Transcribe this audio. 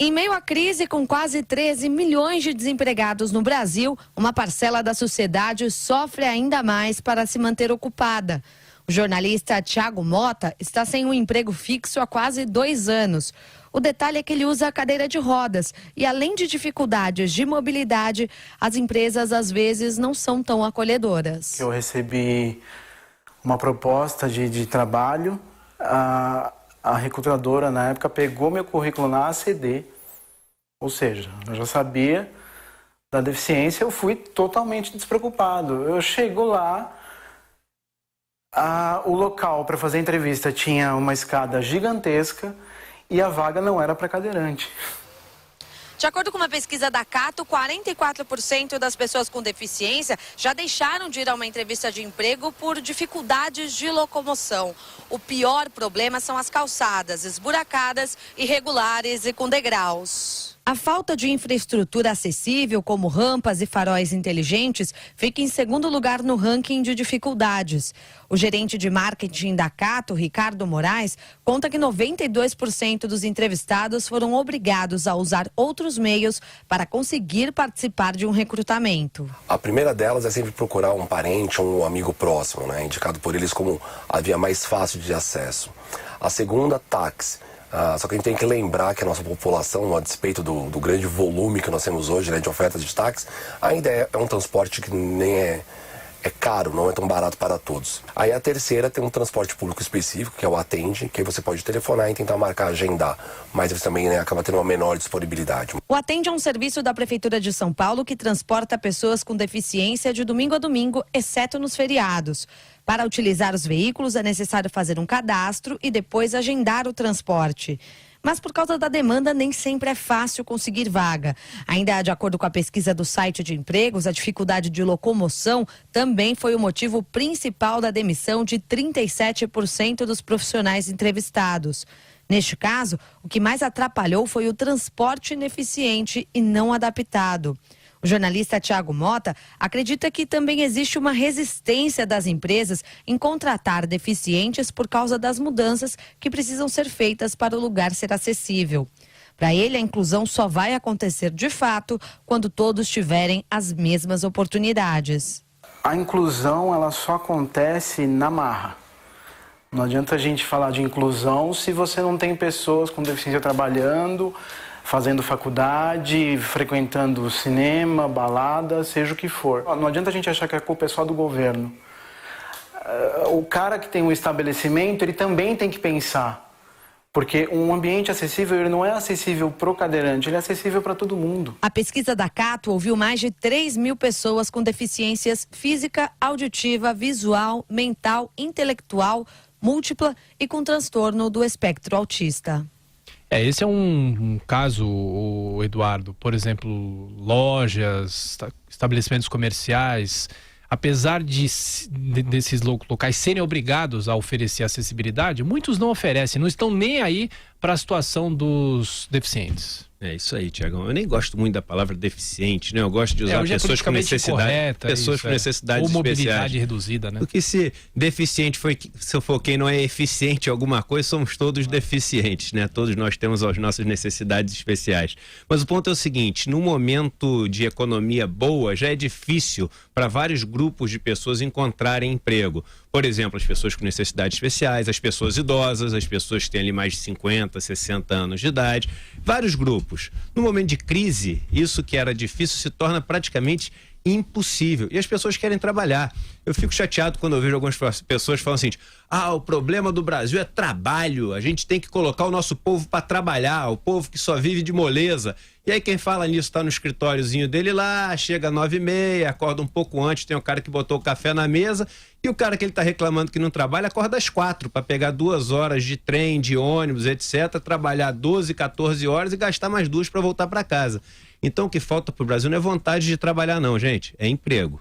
Em meio à crise, com quase 13 milhões de desempregados no Brasil, uma parcela da sociedade sofre ainda mais para se manter ocupada. O jornalista Thiago Mota está sem um emprego fixo há quase 2 anos. O detalhe é que ele usa a cadeira de rodas e, além de dificuldades de mobilidade, as empresas às vezes não são tão acolhedoras. Eu recebi uma proposta de trabalho. A recrutadora, na época, pegou meu currículo na ACD, ou seja, eu já sabia da deficiência, eu fui totalmente despreocupado. Eu chego lá, o local para fazer a entrevista tinha uma escada gigantesca e a vaga não era para cadeirante. De acordo com uma pesquisa da Cato, 44% das pessoas com deficiência já deixaram de ir a uma entrevista de emprego por dificuldades de locomoção. O pior problema são as calçadas esburacadas, irregulares e com degraus. A falta de infraestrutura acessível, como rampas e faróis inteligentes, fica em segundo lugar no ranking de dificuldades. O gerente de marketing da Cato, Ricardo Moraes, conta que 92% dos entrevistados foram obrigados a usar outros meios para conseguir participar de um recrutamento. A primeira delas é sempre procurar um parente ou um amigo próximo, né? Indicado por eles como a via mais fácil de acesso. A segunda, táxi. Só que a gente tem que lembrar que a nossa população, a despeito do grande volume que nós temos hoje, né, de ofertas de táxi, ainda é um transporte que nem é caro, não é tão barato para todos. Aí a terceira tem um transporte público específico, que é o Atende, que aí você pode telefonar e tentar marcar, agendar, mas eles também, né, acaba tendo uma menor disponibilidade. O Atende é um serviço da Prefeitura de São Paulo que transporta pessoas com deficiência de domingo a domingo, exceto nos feriados. Para utilizar os veículos é necessário fazer um cadastro e depois agendar o transporte. Mas por causa da demanda, nem sempre é fácil conseguir vaga. Ainda de acordo com a pesquisa do site de empregos, a dificuldade de locomoção também foi o motivo principal da demissão de 37% dos profissionais entrevistados. Neste caso, o que mais atrapalhou foi o transporte ineficiente e não adaptado. O jornalista Thiago Mota acredita que também existe uma resistência das empresas em contratar deficientes por causa das mudanças que precisam ser feitas para o lugar ser acessível. Para ele, a inclusão só vai acontecer de fato quando todos tiverem as mesmas oportunidades. A inclusão, ela só acontece na marra. Não adianta a gente falar de inclusão se você não tem pessoas com deficiência trabalhando, fazendo faculdade, frequentando cinema, balada, seja o que for. Não adianta a gente achar que a culpa é só do governo. O cara que tem um estabelecimento, ele também tem que pensar. Porque um ambiente acessível, ele não é acessível para o cadeirante, ele é acessível para todo mundo. A pesquisa da Cato ouviu mais de 3 mil pessoas com deficiências física, auditiva, visual, mental, intelectual, múltipla e com transtorno do espectro autista. Esse é um caso, Eduardo. Por exemplo, lojas, estabelecimentos comerciais, apesar desses locais serem obrigados a oferecer acessibilidade, muitos não oferecem, não estão nem aí para a situação dos deficientes. É isso aí, Tiagão. Eu nem gosto muito da palavra deficiente, né? Eu gosto de usar pessoas com necessidade, pessoas com necessidades ou mobilidade especiais. reduzida, né? Porque se deficiente se eu for quem não é eficiente em alguma coisa, somos todos deficientes, né? Todos nós temos as nossas necessidades especiais. Mas o ponto é o seguinte, num momento de economia boa, já é difícil para vários grupos de pessoas encontrarem emprego. Por exemplo, as pessoas com necessidades especiais, as pessoas idosas, as pessoas que têm ali mais de 50, 60 anos de idade, vários grupos. No momento de crise, isso que era difícil se torna praticamente impossível. E as pessoas querem trabalhar. Eu fico chateado quando eu vejo algumas pessoas falando assim, o problema do Brasil é trabalho, a gente tem que colocar o nosso povo para trabalhar, o povo que só vive de moleza. E aí quem fala nisso está no escritóriozinho dele lá, chega às 9h30, acorda um pouco antes, tem o cara que botou o café na mesa, e o cara que ele está reclamando que não trabalha, acorda às 4 para pegar 2 horas de trem, de ônibus, etc., trabalhar 12, 14 horas e gastar mais 2 para voltar para casa. Então o que falta para o Brasil não é vontade de trabalhar não, gente, é emprego.